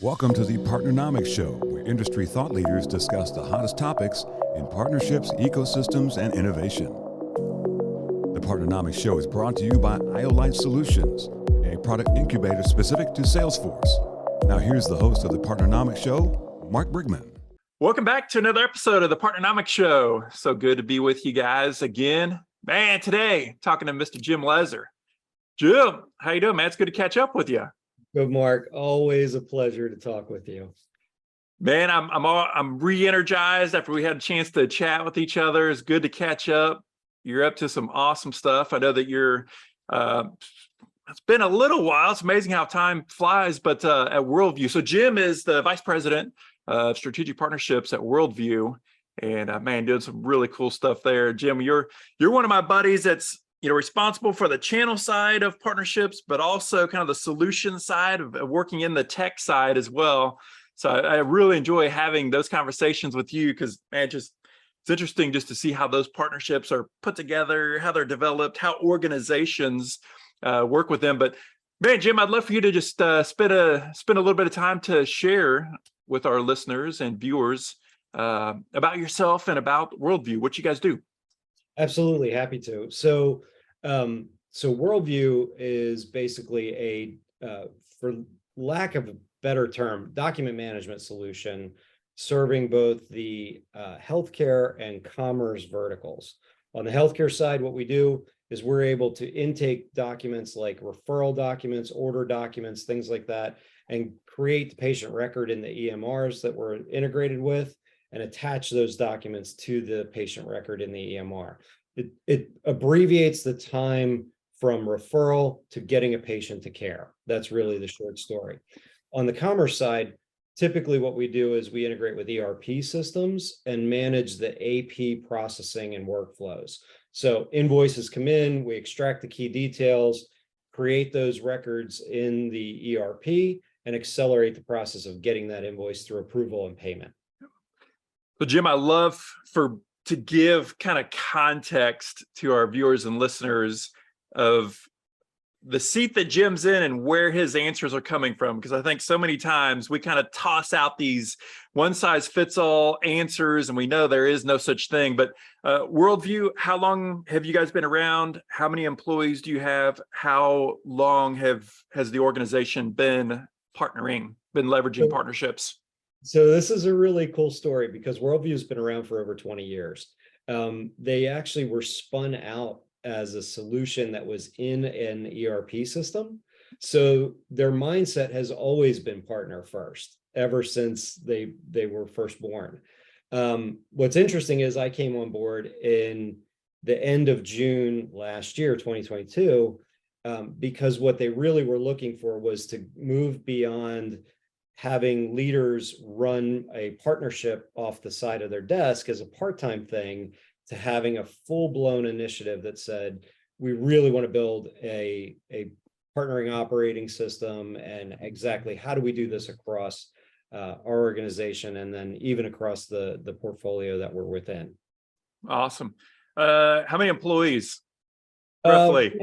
Welcome to the Partnernomics Show, where industry thought leaders discuss the hottest topics in partnerships, ecosystems, and innovation. The Partnernomics Show is brought to you by IOLite Solutions, a product incubator specific to Salesforce. Now here's the host of the Partnernomics Show, Mark Brigman. Welcome back to another episode of the Partnernomics Show. So good to be with you guys again. Man, today, talking to Mr. Jim Lezzer. Jim, how you doing, man? It's good to catch up with you. Good, Mark. Always a pleasure to talk with you. Man, I'm re-energized after we had a chance to chat with each other. It's good to catch up. You're up to some awesome stuff. I know that you're. It's been a little while. It's amazing how time flies. But at WorldView, so Jim is the vice president of strategic partnerships at WorldView, and man, doing some really cool stuff there. Jim, you're one of my buddies that's responsible for the channel side of partnerships, but also kind of the solution side of working in the tech side as well. So I really enjoy having those conversations with you because, man, it's interesting just to see how those partnerships are put together, how they're developed, how organizations work with them. But man, Jim, I'd love for you to just spend a little bit of time to share with our listeners and viewers about yourself and about WorldView, what you guys do. Absolutely, happy to. So WorldView is basically for lack of a better term, document management solution serving both the healthcare and commerce verticals. On the healthcare side, what we do is we're able to intake documents like referral documents, order documents, things like that, and create the patient record in the EMRs that we're integrated with and attach those documents to the patient record in the EMR. It abbreviates the time from referral to getting a patient to care. That's really the short story. On the commerce side, typically what we do is we integrate with ERP systems and manage the AP processing and workflows. So invoices come in, we extract the key details, create those records in the ERP, and accelerate the process of getting that invoice through approval and payment. So Jim, I love to give kind of context to our viewers and listeners of the seat that Jim's in and where his answers are coming from. Because I think so many times we kind of toss out these one size fits all answers and we know there is no such thing. But WorldView, how long have you guys been around? How many employees do you have? How long has the organization been leveraging partnerships? So this is a really cool story because WorldView has been around for over 20 years. They actually were spun out as a solution that was in an ERP system. So their mindset has always been partner first, ever since they were first born. What's interesting is I came on board in the end of June last year, 2022, because what they really were looking for was to move beyond having leaders run a partnership off the side of their desk as a part-time thing to having a full-blown initiative that said, we really want to build a partnering operating system, and exactly how do we do this across our organization and then even across the portfolio that we're within. Awesome. How many employees, roughly?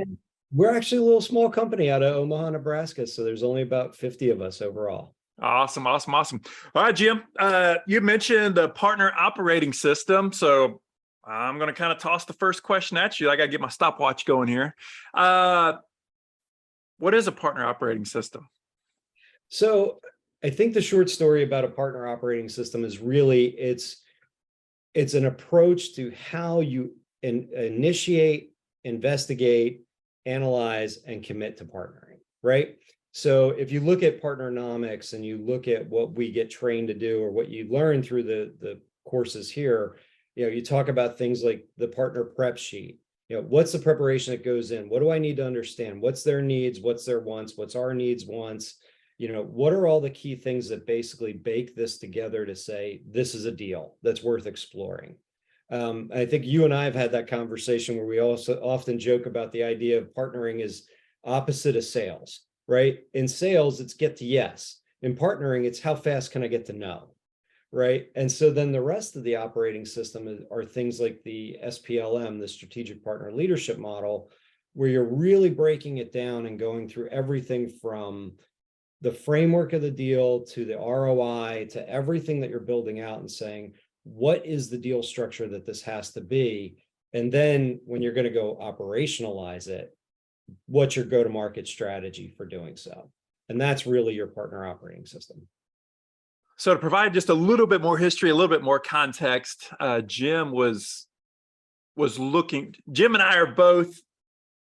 We're actually a little small company out of Omaha, Nebraska, so there's only about 50 of us overall. Awesome. All right, Jim, you mentioned the partner operating system. So I'm going to kind of toss the first question at you. I got to get my stopwatch going here. What is a partner operating system? So I think the short story about a partner operating system is really it's an approach to how you initiate, investigate, analyze, and commit to partnering, right? So if you look at Partnernomics and you look at what we get trained to do or what you learn through the courses here, you talk about things like the partner prep sheet. What's the preparation that goes in? What do I need to understand? What's their needs? What's their wants? What's our needs, wants? What are all the key things that basically bake this together to say, this is a deal that's worth exploring? I think you and I have had that conversation where we also often joke about the idea of partnering is opposite of sales. Right? In sales, it's get to yes. In partnering, it's how fast can I get to no, right? And so then the rest of the operating system are things like the SPLM, the Strategic Partner Leadership Model, where you're really breaking it down and going through everything from the framework of the deal to the ROI to everything that you're building out and saying, what is the deal structure that this has to be? And then when you're going to go operationalize it, what's your go-to-market strategy for doing so? And that's really your partner operating system. So to provide just a little bit more history, a little bit more context, Jim and I are both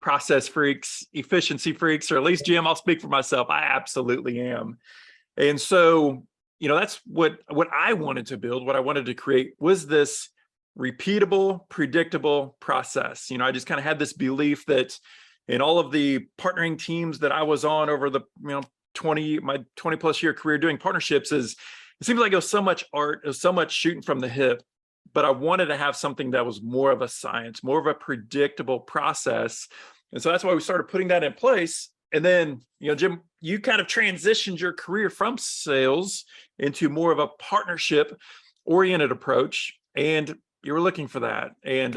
process freaks, efficiency freaks, or at least Jim, I'll speak for myself. I absolutely am. And so, that's what I wanted to build, what I wanted to create was this repeatable, predictable process. I just kind of had this belief that in all of the partnering teams that I was on over the, 20 plus year career doing partnerships, it seems like it was so much art, it was so much shooting from the hip, but I wanted to have something that was more of a science, more of a predictable process. And so that's why we started putting that in place. And then, Jim, you kind of transitioned your career from sales into more of a partnership oriented approach. And you were looking for that. And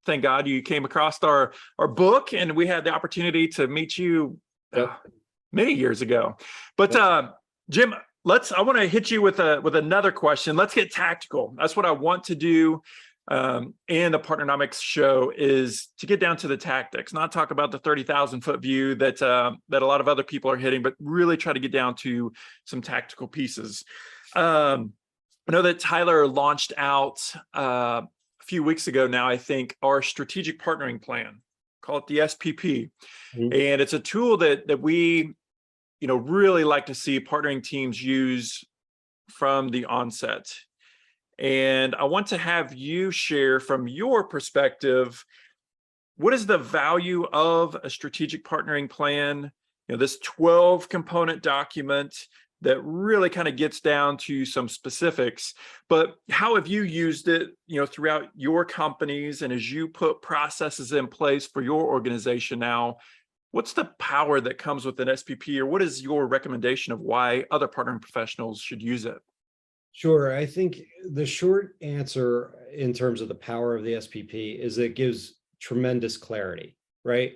thank God you came across our book, and we had the opportunity to meet you many years ago. But Jim, I want to hit you with another question. Let's get tactical. That's what I want to do in the Partnernomics show, is to get down to the tactics, not talk about the 30,000 foot view that a lot of other people are hitting, but really try to get down to some tactical pieces. I know that Tyler launched out a few weeks ago now, I think, our strategic partnering plan, call it the SPP. Mm-hmm. And it's a tool that we, really like to see partnering teams use from the onset. And I want to have you share from your perspective, what is the value of a strategic partnering plan? This 12 component document that really kind of gets down to some specifics, but how have you used it, throughout your companies, and as you put processes in place for your organization now, what's the power that comes with an SPP, or what is your recommendation of why other partnering professionals should use it? Sure. I think the short answer in terms of the power of the SPP is it gives tremendous clarity, right?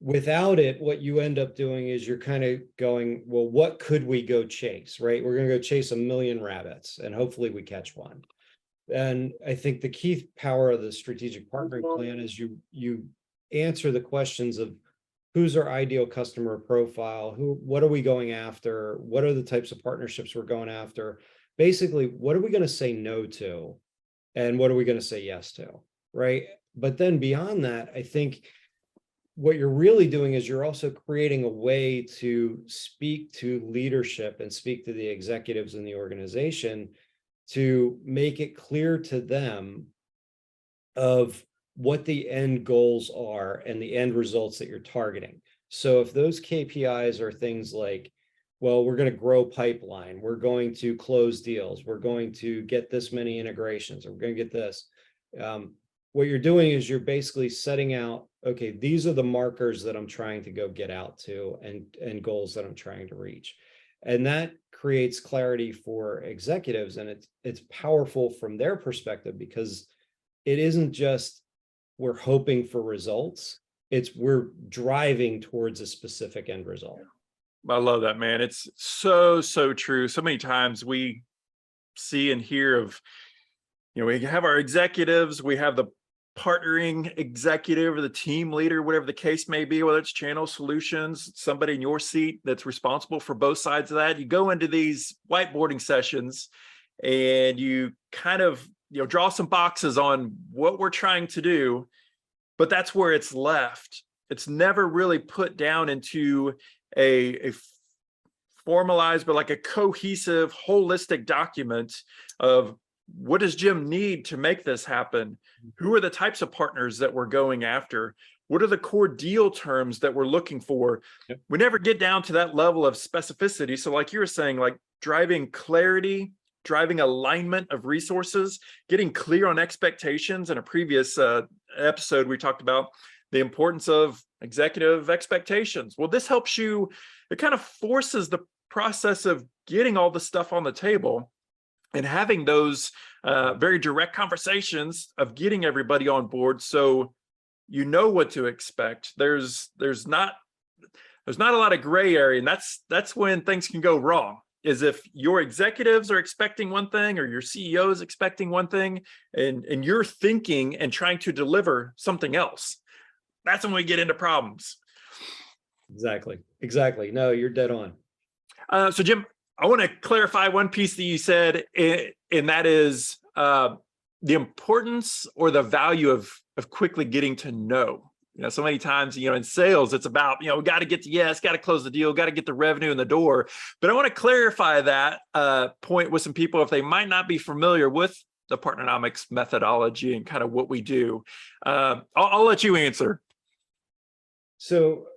Without it, what you end up doing is you're kind of going, well, what could we go chase, right? We're going to go chase a million rabbits and hopefully we catch one. And I think the key power of the strategic partnering plan is you answer the questions of who's our ideal customer profile, what are we going after, what are the types of partnerships we're going after. Basically, what are we going to say no to, and what are we going to say yes to, right? But then beyond that, I think what you're really doing is you're also creating a way to speak to leadership and speak to the executives in the organization to make it clear to them of what the end goals are and the end results that you're targeting. So if those KPIs are things like, well, we're going to grow pipeline, we're going to close deals, we're going to get this many integrations, or we're going to get this. What you're doing is you're basically setting out, okay, these are the markers that I'm trying to go get out to and goals that I'm trying to reach. And that creates clarity for executives, and it's powerful from their perspective, because it isn't just we're hoping for results, it's we're driving towards a specific end result. I love that, man. It's so true. So many times we see and hear of, we have our executives, we have the partnering executive or the team leader, whatever the case may be, whether it's channel solutions, somebody in your seat that's responsible for both sides of that. You go into these whiteboarding sessions and you kind of, draw some boxes on what we're trying to do, but that's where it's left. It's never really put down into a formalized, but like a cohesive, holistic document of what does Jim need to make this happen? Who are the types of partners that we're going after? What are the core deal terms that we're looking for? Yep. We never get down to that level of specificity. So like you were saying, like driving clarity, driving alignment of resources, getting clear on expectations. In a previous episode, we talked about the importance of executive expectations. Well, this helps you, it kind of forces the process of getting all the stuff on the table and having those very direct conversations of getting everybody on board, so you know what to expect. There's not there's not a lot of gray area, and that's when things can go wrong. Is if your executives are expecting one thing or your CEO is expecting one thing, and you're thinking and trying to deliver something else. That's when we get into problems. Exactly. No, you're dead on. So Jim, I want to clarify one piece that you said, and that is the importance or the value of quickly getting to know. So many times, in sales, it's about, we got to get to yes, got to close the deal, got to get the revenue in the door. But I want to clarify that point with some people if they might not be familiar with the Partnernomics methodology and kind of what we do. I'll let you answer. So,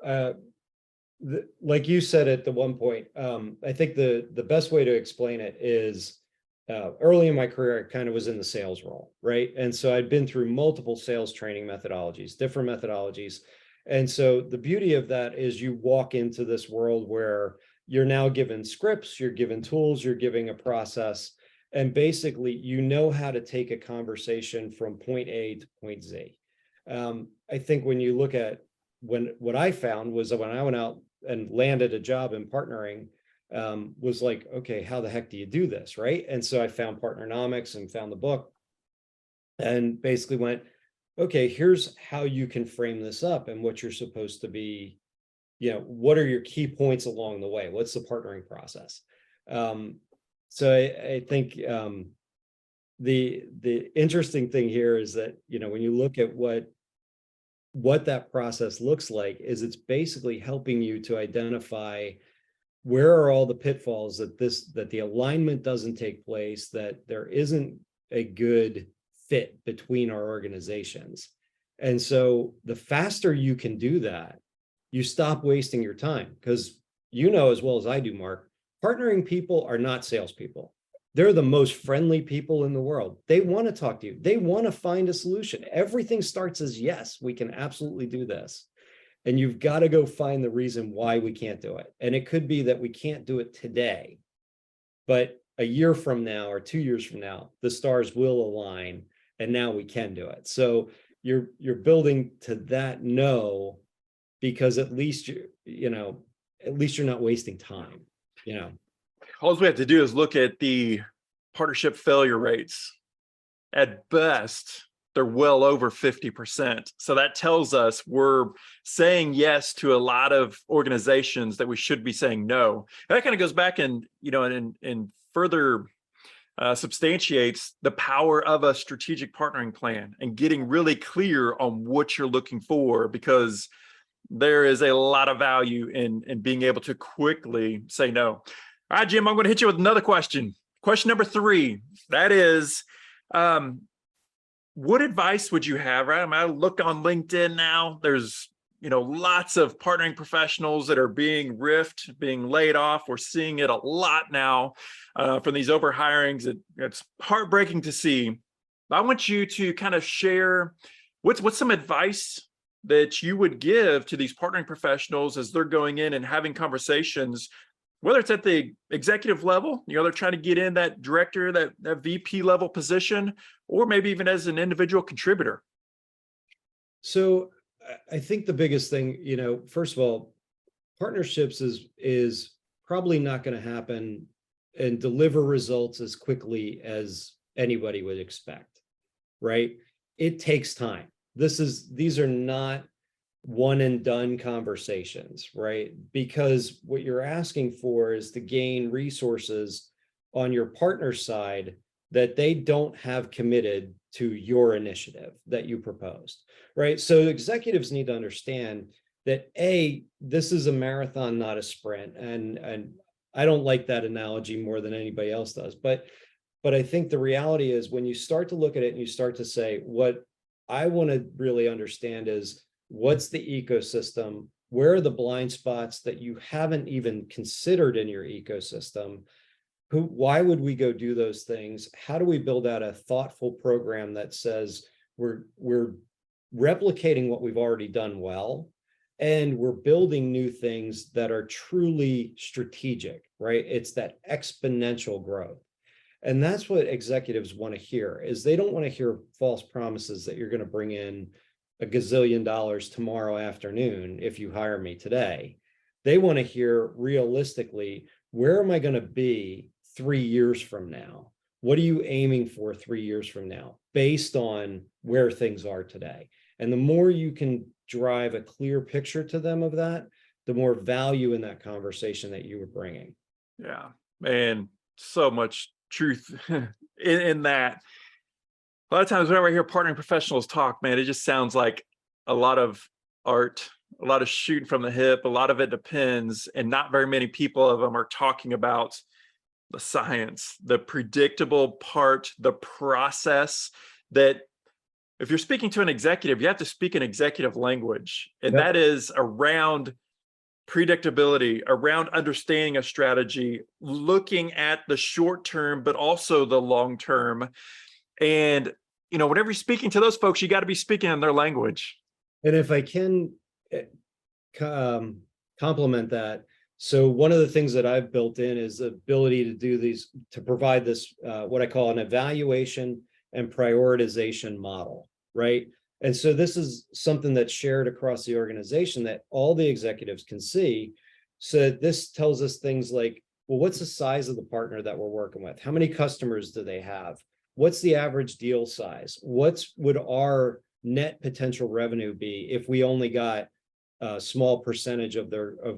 like you said at the one point, I think the best way to explain it is early in my career, I kind of was in the sales role, right? And so I'd been through multiple sales training methodologies, different methodologies. And so the beauty of that is you walk into this world where you're now given scripts, you're given tools, you're giving a process, and basically you know how to take a conversation from point A to point Z. I think when you look at what I found was that when I went out and landed a job in partnering, was like, okay, how the heck do you do this, right? And so I found Partnernomics and found the book and basically went, okay, here's how you can frame this up and what you're supposed to be, what are your key points along the way? What's the partnering process? So I think the interesting thing here is that, when you look at what that process looks like, is it's basically helping you to identify where are all the pitfalls that the alignment doesn't take place, that there isn't a good fit between our organizations. And so the faster you can do that, you stop wasting your time, because as well as I do, Mark, partnering people are not salespeople. They're the most friendly people in the world. They want to talk to you. They want to find a solution. Everything starts as, yes, we can absolutely do this. And you've got to go find the reason why we can't do it. And it could be that we can't do it today, but a year from now or 2 years from now, the stars will align and now we can do it. So you're building to that because at least you're not wasting time, All we have to do is look at the partnership failure rates. At best, they're well over 50%. So that tells us we're saying yes to a lot of organizations that we should be saying no. And that kind of goes back and further substantiates the power of a strategic partnering plan and getting really clear on what you're looking for, because there is a lot of value in being able to quickly say no. All right, Jim, I'm going to hit you with another question. Question number 3, that is, what advice would you have, right? I look on LinkedIn now, there's, lots of partnering professionals that are being riffed, being laid off. We're seeing it a lot now from these overhirings. It's heartbreaking to see. But I want you to kind of share what's some advice that you would give to these partnering professionals as they're going in and having conversations, whether it's at the executive level, they're trying to get in that director, that VP level position, or maybe even as an individual contributor. So I think the biggest thing, first of all, partnerships is probably not going to happen and deliver results as quickly as anybody would expect, right? It takes time. These are not one and done conversations, right? Because what you're asking for is to gain resources on your partner side that they don't have committed to your initiative that you proposed, right? So executives need to understand that this is a marathon, not a sprint. And I don't like that analogy more than anybody else does. But I think the reality is when you start to look at it and you start to say, what I want to really understand is, what's the ecosystem? Where are the blind spots that you haven't even considered in your ecosystem? Why would we go do those things? How do we build out a thoughtful program that says we're replicating what we've already done well, and we're building new things that are truly strategic, right? It's that exponential growth. And that's what executives want to hear, is they don't want to hear false promises that you're going to bring in $1 gazillion tomorrow afternoon if you hire me today. They want to hear realistically, where am I going to be 3 years from now? What are you aiming for 3 years from now based on where things are today? And the more you can drive a clear picture to them of that, the more value in that conversation that you were bringing. Yeah, man, so much truth in that. A lot of times whenever I hear partnering professionals talk, man, it just sounds like a lot of art, a lot of shooting from the hip, a lot of it depends, and not very many people of them are talking about the science, the predictable part, the process that if you're speaking to an executive, you have to speak an executive language, and Yep. that is around predictability, around understanding a strategy, looking at the short term, but also the long term. And, whenever you're speaking to those folks, you got to be speaking in their language. And if I can complement that, so one of the things that I've built in is the ability to do these, to provide this, what I call an evaluation and prioritization model, right? And so this is something that's shared across the organization that all the executives can see. So this tells us things like, well, what's the size of the partner that we're working with? How many customers do they have? What's the average deal size? Would our net potential revenue be if we only got a small percentage of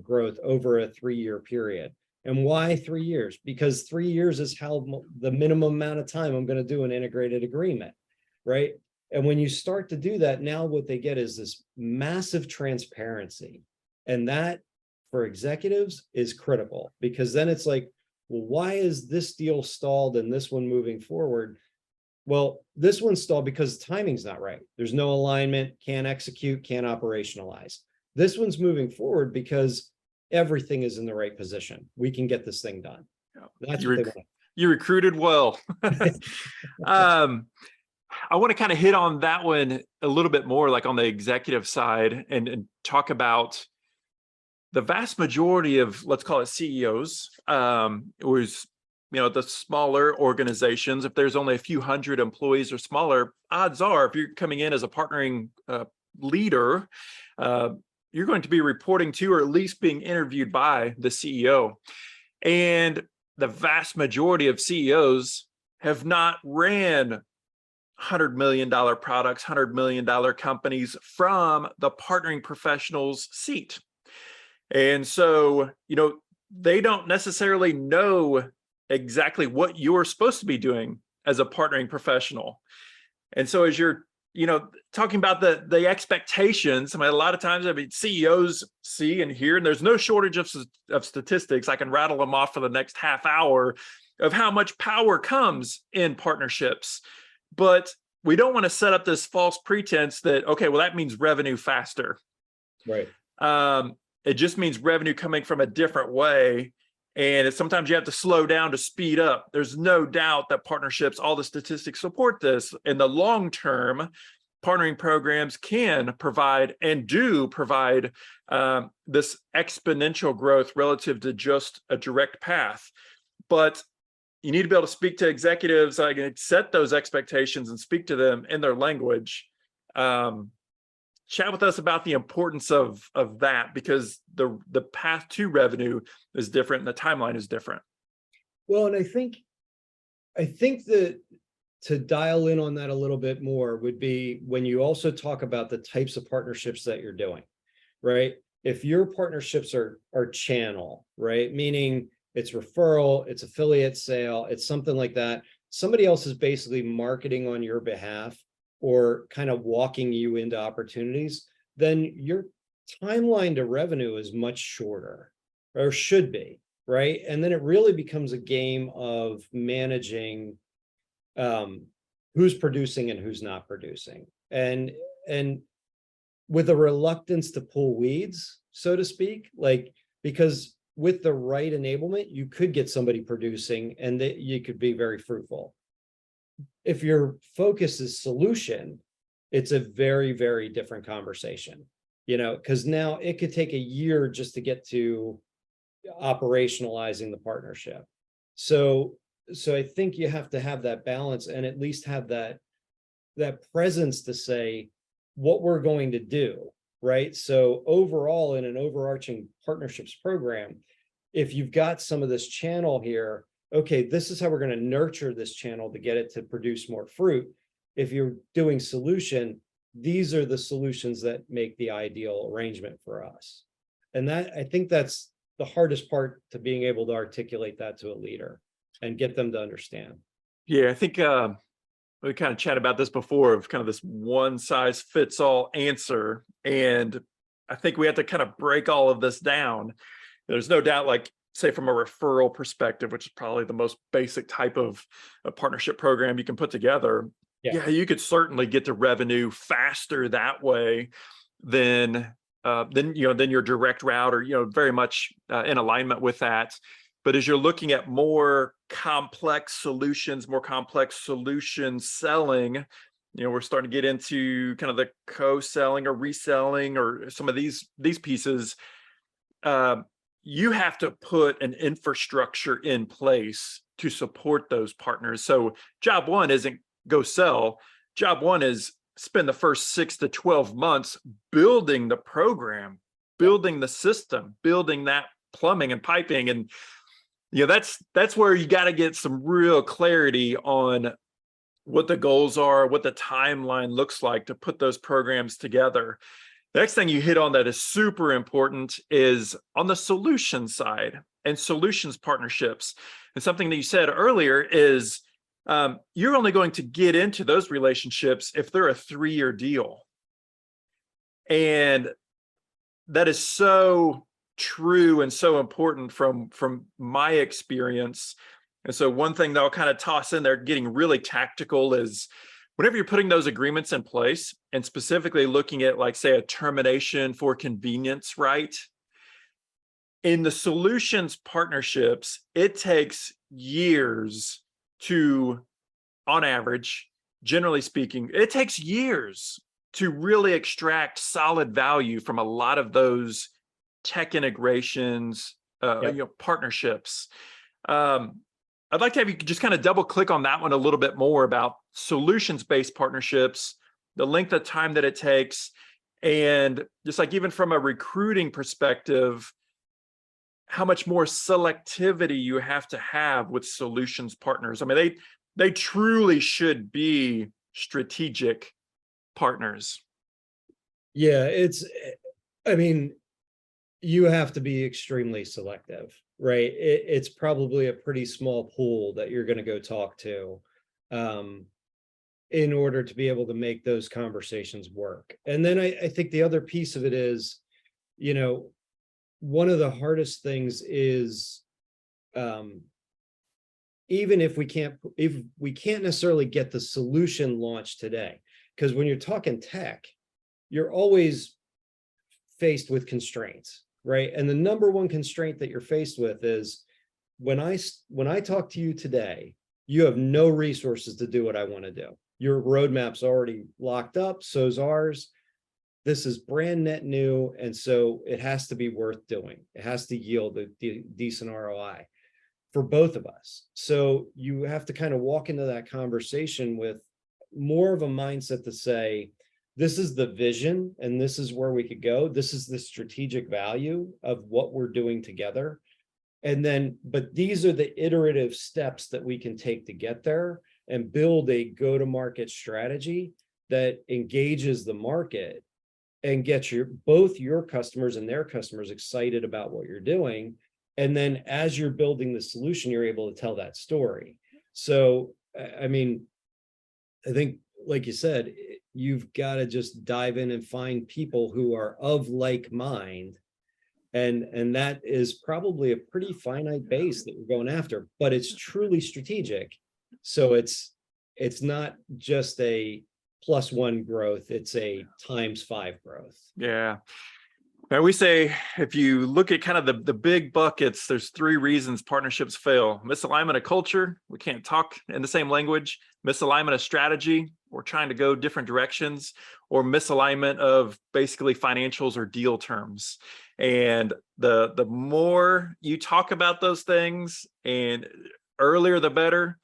growth over a 3-year period? And why 3 years? Because 3 years is how the minimum amount of time I'm going to do an integrated agreement, right? And when you start to do that, now what they get is this massive transparency. And that for executives is critical, because then it's like, well, why is this deal stalled and this one moving forward? Well, this one's stalled because timing's not right. There's no alignment, can't execute, can't operationalize. This one's moving forward because everything is in the right position. We can get this thing done. That's what they want. You recruited well. I want to kind of hit on that one a little bit more, like on the executive side, and talk about the vast majority of, let's call it CEOs, was, the smaller organizations. If there's only a few hundred employees or smaller, odds are, if you're coming in as a partnering leader, you're going to be reporting to, or at least being interviewed by, the CEO. And the vast majority of CEOs have not ran $100 million products, $100 million companies from the partnering professional's seat. And so, they don't necessarily know exactly what you're supposed to be doing as a partnering professional. And so as you're, talking about the expectations, a lot of times, CEOs see and hear, and there's no shortage of statistics. I can rattle them off for the next half hour of how much power comes in partnerships. But we don't want to set up this false pretense that, okay, well, that means revenue faster. Right. It just means revenue coming from a different way. And sometimes you have to slow down to speed up. There's no doubt that partnerships, all the statistics support this. In the long term, partnering programs can provide and do provide this exponential growth relative to just a direct path. But you need to be able to speak to executives, set those expectations and speak to them in their language. Chat with us about the importance of that, because the path to revenue is different and the timeline is different. Well, and I think that to dial in on that a little bit more would be when you also talk about the types of partnerships that you're doing, right? If your partnerships are channel, right? Meaning it's referral, it's affiliate sale, it's something like that. Somebody else is basically marketing on your behalf or kind of walking you into opportunities, then your timeline to revenue is much shorter, or should be, right? And then it really becomes a game of managing who's producing and who's not producing. And with a reluctance to pull weeds, so to speak, because with the right enablement, you could get somebody producing and that you could be very fruitful. If your focus is solution, it's a very, very different conversation, because now it could take a year just to get to operationalizing the partnership. So I think you have to have that balance and at least have that presence to say what we're going to do, right? So overall, in an overarching partnerships program, if you've got some of this channel here, okay, this is how we're going to nurture this channel to get it to produce more fruit. If you're doing solution, these are the solutions that make the ideal arrangement for us. And that, I think that's the hardest part, to being able to articulate that to a leader and get them to understand. Yeah, I think we kind of chatted about this before, of kind of this one size fits all answer. And I think we have to kind of break all of this down. There's no doubt, like, say from a referral perspective, which is probably the most basic type of a partnership program you can put together. Yeah, you could certainly get to revenue faster that way than than your direct route, or very much in alignment with that. But as you're looking at more complex solutions, more complex solution selling, we're starting to get into kind of the co-selling or reselling or some of these pieces. You have to put an infrastructure in place to support those partners. So job one isn't go sell. Job one is spend the first 6 to 12 months building the program, building the system, building that plumbing and piping. And that's where you got to get some real clarity on what the goals are, what the timeline looks like to put those programs together. The next thing you hit on that is super important is on the solution side and solutions partnerships. And something that you said earlier is you're only going to get into those relationships if they're a 3-year deal. And that is so true and so important from my experience. And so one thing that I'll kind of toss in there, getting really tactical, is whenever you're putting those agreements in place, and specifically looking at, like, say, a termination for convenience, right? In the solutions partnerships, it takes years to, on average, generally speaking, it takes years to really extract solid value from a lot of those tech integrations, partnerships. I'd like to have you just kind of double click on that one a little bit more about solutions-based partnerships, the length of time that it takes, and just like even from a recruiting perspective, how much more selectivity you have to have with solutions partners. I mean, they truly should be strategic partners. Yeah, I mean, you have to be extremely selective, right? It's probably a pretty small pool that you're going to go talk to in order to be able to make those conversations work. And then I think the other piece of it is, one of the hardest things is even if we can't necessarily get the solution launched today, because when you're talking tech, you're always faced with constraints, right? And the number one constraint that you're faced with is when I talk to you today, you have no resources to do what I want to do. Your roadmap's already locked up, so's ours. This is brand net new, and so it has to be worth doing. It has to yield a decent ROI for both of us. So you have to kind of walk into that conversation with more of a mindset to say, this is the vision and this is where we could go. This is the strategic value of what we're doing together. And then, but these are the iterative steps that we can take to get there and build a go-to-market strategy that engages the market and gets both your customers and their customers excited about what you're doing. And then as you're building the solution, you're able to tell that story. So, I mean, I think, like you said, you've got to just dive in and find people who are of like mind. And that is probably a pretty finite base that you're going after, but it's truly strategic. So it's not just a +1 growth, it's a ×5 growth. Yeah. Now we say, if you look at kind of the big buckets, there's 3 reasons partnerships fail. Misalignment of culture, we can't talk in the same language. Misalignment of strategy, we're trying to go different directions. Or misalignment of basically financials or deal terms. And the more you talk about those things, and earlier the better,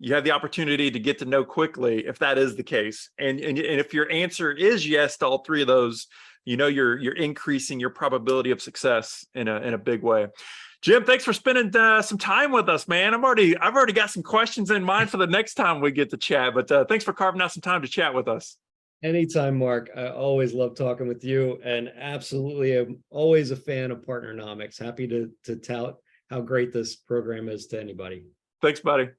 you have the opportunity to get to know quickly if that is the case. And if your answer is yes to all three of those, you're increasing your probability of success in a big way. Jim, thanks for spending some time with us, man. I've already got some questions in mind for the next time we get to chat, but thanks for carving out some time to chat with us. Anytime, Mark. I always love talking with you, and absolutely I'm always a fan of Partnernomics. Happy to tout how great this program is to anybody. Thanks, buddy.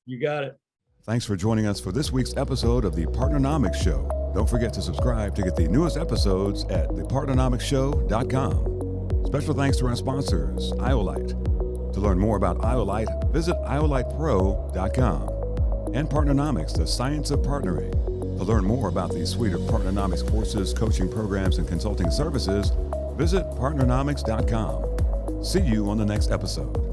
You got it. Thanks for joining us for this week's episode of the Partnernomics Show. Don't forget to subscribe to get the newest episodes at thepartnernomicsshow.com. Special thanks to our sponsors, Iolite. To learn more about Iolite, visit iolitepro.com. And Partnernomics, the science of partnering. To learn more about the suite of Partnernomics courses, coaching programs, and consulting services, visit partnernomics.com. See you on the next episode.